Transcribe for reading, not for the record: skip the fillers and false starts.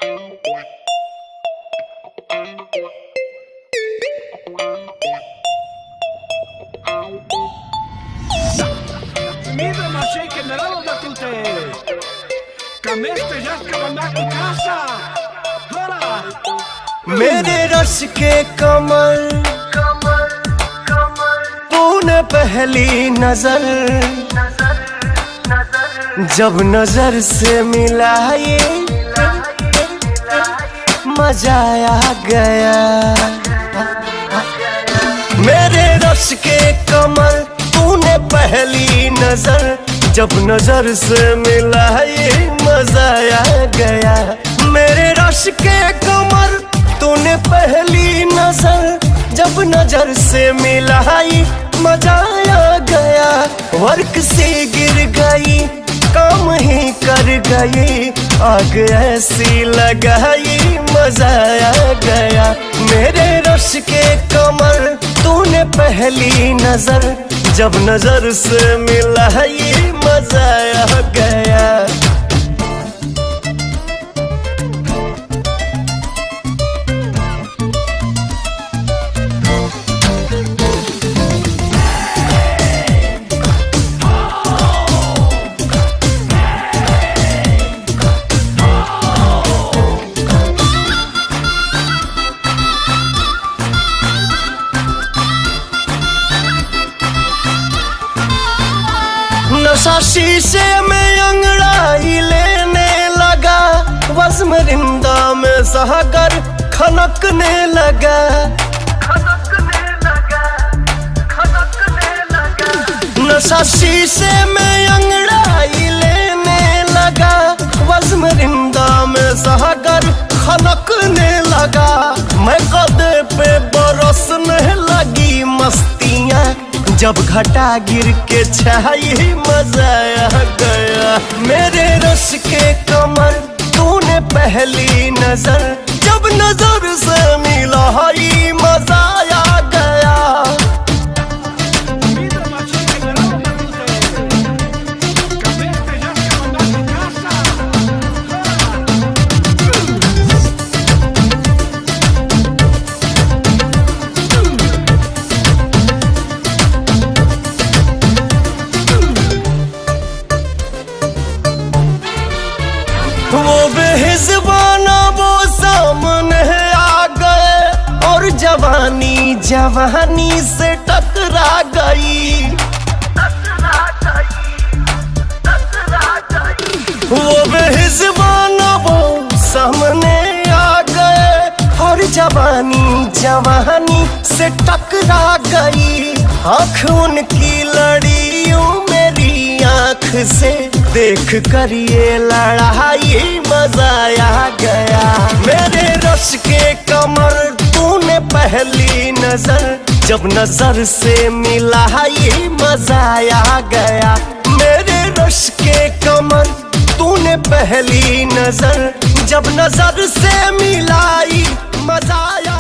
Mira, maché, que me damos la tute. Cameste ya que van की casa. मेरे rush के कमर तूने पहली नजर जब नजर से मिलाए मजा आ गया। मेरे रश के कमर तूने पहली नजर जब नजर से मिलाए मजा आ गया। मेरे रश के कमर तूने पहली नजर जब नजर से मिलाई मजा आ गया। वर्क से गिर गई काम ही कर गई आग ऐसी लगाई मजा आ गया। मेरे रश के कमर तूने पहली नजर जब नजर से मिलाई मजा आ गया। नशा शीशे में अंगड़ाई लेने लगा वज़्म रिंदा में सहकर खनकने लगा। नशा शीशे में अंगड़ाई लेने लगा वज़्म रिंदा में सहकर खनकने लगा। मैं कदे पे बरसने लगी मस्तियाँ जब घटा गिर के छाई मजा आ गया। मेरे रश के कमर तूने पहली नजर जब नजर से मिलाई मजा आ गया। वो बेहिज़बाना वो सामने आ गए और जवानी जवानी से टकरा गई। वो बेहिज़बाना वो सामने आ गए और जवानी जवानी से टकरा गई। आँख उनकी लड़ी मेरी आँख से देख कर ये लड़ाई मजा आ गया। मेरे रश के कमर तूने पहली नजर जब नजर से मिलाई मजा आ गया। मेरे रश के कमर तूने पहली नजर जब नजर से मिलाई मजा आया।